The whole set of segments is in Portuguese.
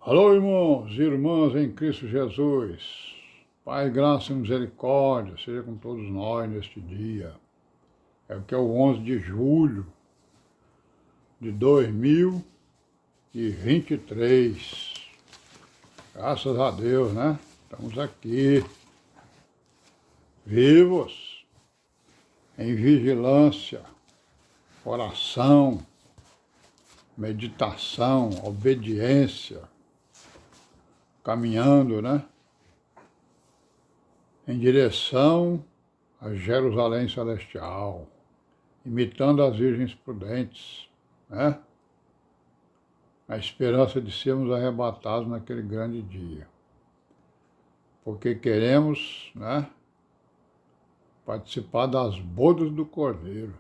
Alô, irmãos e irmãs em Cristo Jesus. Pai, graça e misericórdia seja com todos nós neste dia. É o que é o 11 de julho de 2023. Graças a Deus, né? Estamos aqui, vivos, em vigilância, oração, meditação, obediência, caminhando, né? Em direção a Jerusalém Celestial, imitando as virgens prudentes, né? Na esperança de sermos arrebatados naquele grande dia. Porque queremos, né, participar das bodas do Cordeiro.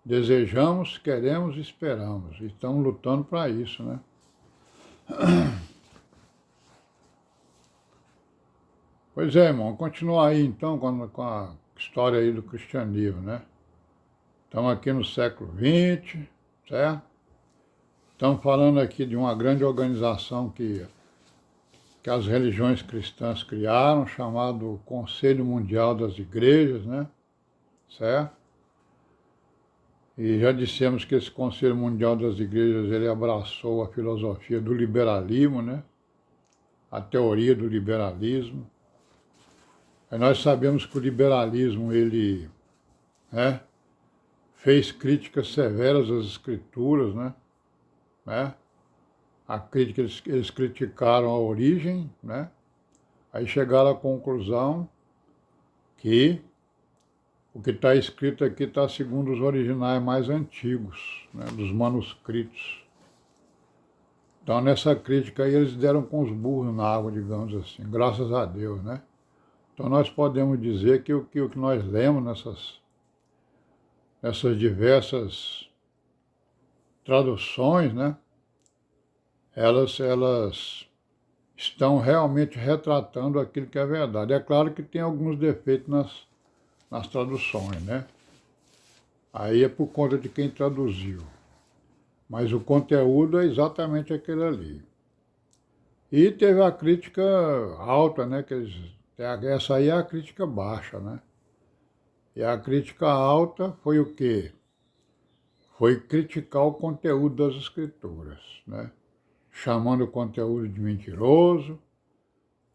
Desejamos, queremos, esperamos. E estamos lutando para isso, né? Pois é, irmão, continuar aí então com a história aí do cristianismo, né? Estamos aqui no século XX, certo? Estamos falando aqui de uma grande organização que as religiões cristãs criaram, chamado Conselho Mundial das Igrejas, né? Certo? E já dissemos que esse Conselho Mundial das Igrejas, ele abraçou a filosofia do liberalismo, né? A teoria do liberalismo. E nós sabemos que o liberalismo, ele, né, fez críticas severas às escrituras, né? A crítica, eles criticaram a origem, né? Aí chegaram à conclusão que o que está escrito aqui está segundo os originais mais antigos, né, dos manuscritos. Então, nessa crítica aí, eles deram com os burros na água, digamos assim, graças a Deus, né? Então, nós podemos dizer que o que nós lemos nessas diversas traduções, né, elas estão realmente retratando aquilo que é verdade. É claro que tem alguns defeitos nas traduções, né? Aí é por conta de quem traduziu. Mas o conteúdo é exatamente aquele ali. E teve a crítica alta, né? Essa aí é a crítica baixa, né? E a crítica alta foi o quê? Foi criticar o conteúdo das escrituras, né? Chamando o conteúdo de mentiroso,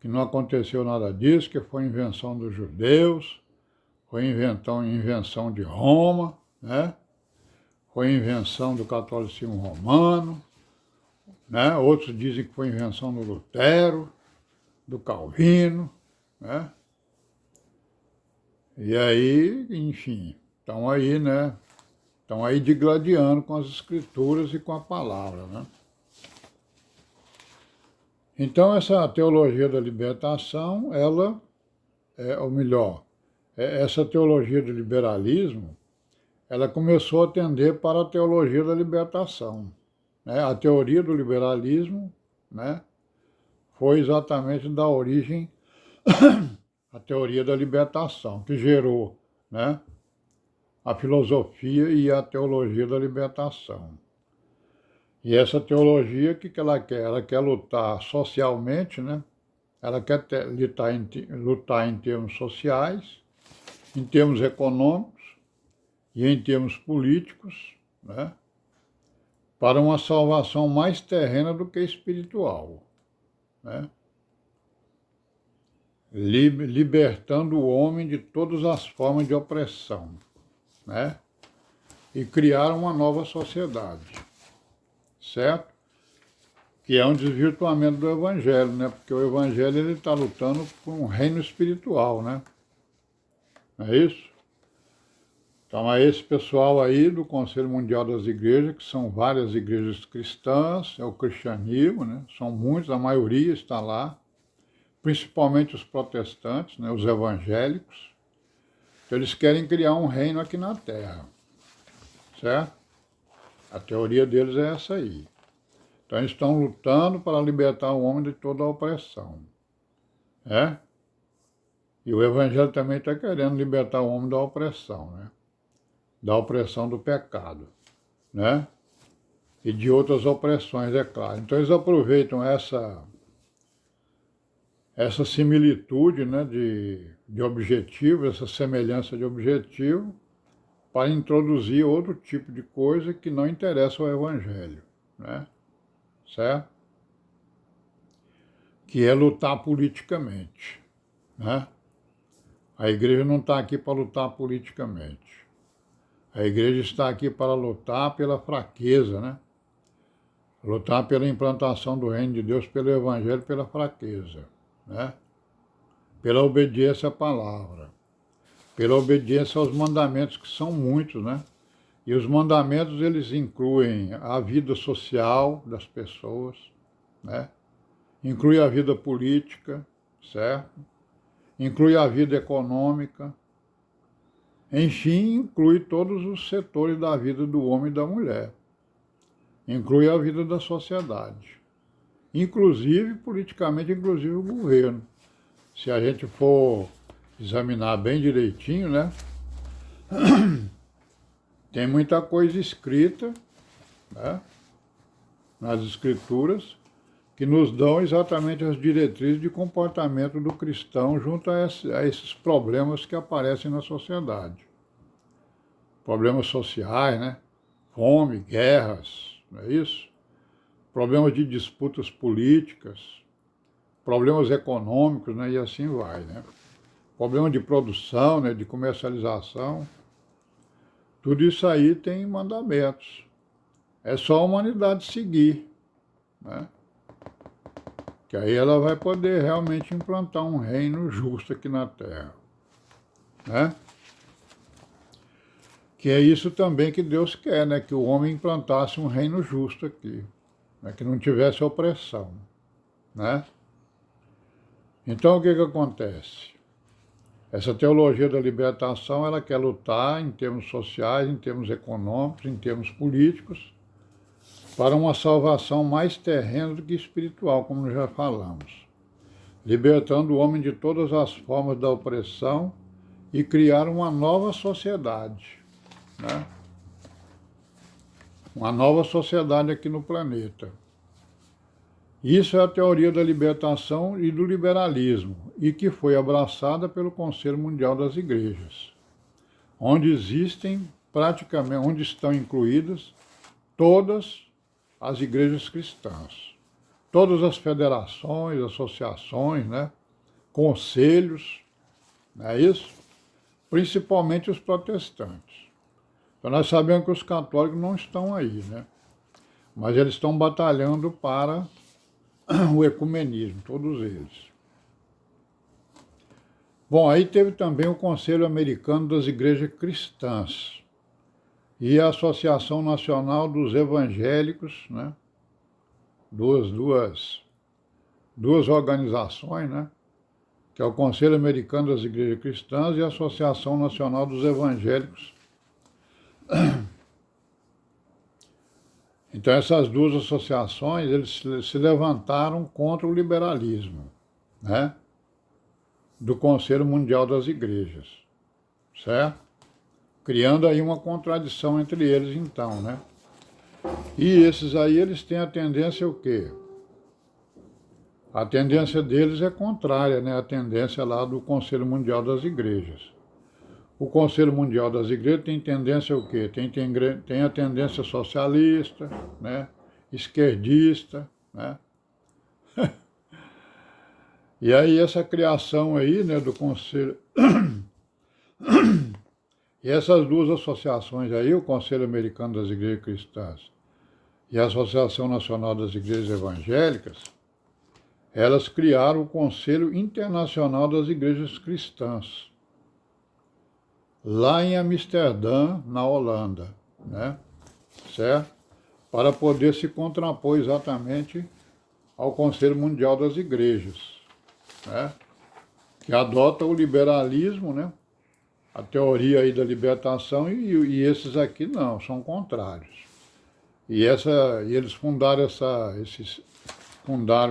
que não aconteceu nada disso, que foi invenção dos judeus, foi invenção de Roma, né? Foi invenção do catolicismo romano, né? Outros dizem que foi invenção do Lutero, do Calvino, né? E aí, enfim, estão aí, né? Estão aí digladiando com as escrituras e com a palavra, né? Então, essa teologia da libertação, ela ou melhor, essa teologia do liberalismo, ela começou a tender para a teologia da libertação, né? A teoria do liberalismo, né, foi exatamente da origem à teoria da libertação, que gerou, né, a filosofia e a teologia da libertação. E essa teologia, o que ela quer? Ela quer lutar socialmente, né? Ela quer lutar em termos sociais, em termos econômicos e em termos políticos, né? Para uma salvação mais terrena do que espiritual, né? Libertando o homem de todas as formas de opressão, né? E criar uma nova sociedade, certo? Que é um desvirtuamento do Evangelho, né? Porque o Evangelho ele está lutando por um reino espiritual, né? Não é isso? Então é esse pessoal aí do Conselho Mundial das Igrejas, que são várias igrejas cristãs, é o cristianismo, né? São muitos, a maioria está lá, principalmente os protestantes, né? Os evangélicos. Então eles querem criar um reino aqui na Terra, certo? A teoria deles é essa aí. Então eles estão lutando para libertar o homem de toda a opressão, né? E o Evangelho também está querendo libertar o homem da opressão, né? Da opressão do pecado, né? e de outras opressões, é claro. Então eles aproveitam essa similitude, né, de objetivo, essa semelhança de objetivo, para introduzir outro tipo de coisa que não interessa ao Evangelho, né? Certo? Que é lutar politicamente, né? A igreja não está aqui para lutar politicamente. A igreja está aqui para lutar pela fraqueza, né? Lutar pela implantação do reino de Deus, pelo Evangelho, pela fraqueza, né? Pela obediência à palavra, pela obediência aos mandamentos, que são muitos, né? E os mandamentos, eles incluem a vida social das pessoas, né? Inclui a vida política, certo? Inclui a vida econômica, enfim, inclui todos os setores da vida do homem e da mulher. Inclui a vida da sociedade. Inclusive, politicamente, inclusive o governo. Se a gente for examinar bem direitinho, né? Tem muita coisa escrita, né, nas escrituras, que nos dão exatamente as diretrizes de comportamento do cristão junto a esses problemas que aparecem na sociedade. Problemas sociais, né? Fome, guerras, não é isso? Problemas de disputas políticas, problemas econômicos, né? E assim vai, né? Problema de produção, né? De comercialização. Tudo isso aí tem mandamentos. É só a humanidade seguir, né? Que aí ela vai poder realmente implantar um reino justo aqui na Terra, né? Que é isso também que Deus quer, né? Que o homem implantasse um reino justo aqui, né? Que não tivesse opressão, né? Então o que acontece? Essa teologia da libertação, ela quer lutar em termos sociais, em termos econômicos, em termos políticos, para uma salvação mais terrena do que espiritual, como já falamos, libertando o homem de todas as formas da opressão e criar uma nova sociedade, né? Uma nova sociedade aqui no planeta. Isso é a teoria da libertação e do liberalismo, e que foi abraçada pelo Conselho Mundial das Igrejas, onde onde estão incluídas todas as igrejas cristãs, todas as federações, associações, né, conselhos, não é isso? Principalmente os protestantes. Então nós sabemos que os católicos não estão aí, né? Mas eles estão batalhando para o ecumenismo, todos eles. Bom, aí teve também o Conselho Americano das Igrejas Cristãs e a Associação Nacional dos Evangélicos, né? Duas organizações, né? Que é o Conselho Americano das Igrejas Cristãs e a Associação Nacional dos Evangélicos. Então essas duas associações, eles se levantaram contra o liberalismo, né? Do Conselho Mundial das Igrejas, certo? Criando aí uma contradição entre eles, então, né? E esses aí, eles têm a tendência o quê? A tendência deles é contrária, né? A tendência lá do Conselho Mundial das Igrejas. O Conselho Mundial das Igrejas tem tendência o quê? Tem a tendência socialista, né? Esquerdista, né? E aí essa criação aí, né, do Conselho... E essas duas associações aí, o Conselho Americano das Igrejas Cristãs e a Associação Nacional das Igrejas Evangélicas, elas criaram o Conselho Internacional das Igrejas Cristãs, lá em Amsterdã, na Holanda, né? Certo? Para poder se contrapor exatamente ao Conselho Mundial das Igrejas, né? Que adota o liberalismo, né? A teoria aí da libertação, e esses aqui não, são contrários. E eles fundaram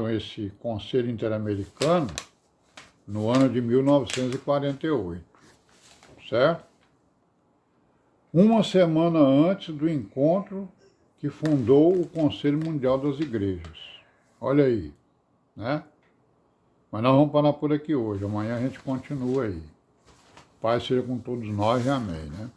esse Conselho Interamericano no ano de 1948, certo? Uma semana antes do encontro que fundou o Conselho Mundial das Igrejas. Olha aí, né? Mas nós vamos parar por aqui hoje. Amanhã a gente continua aí. Paz seja com todos nós e amém, né?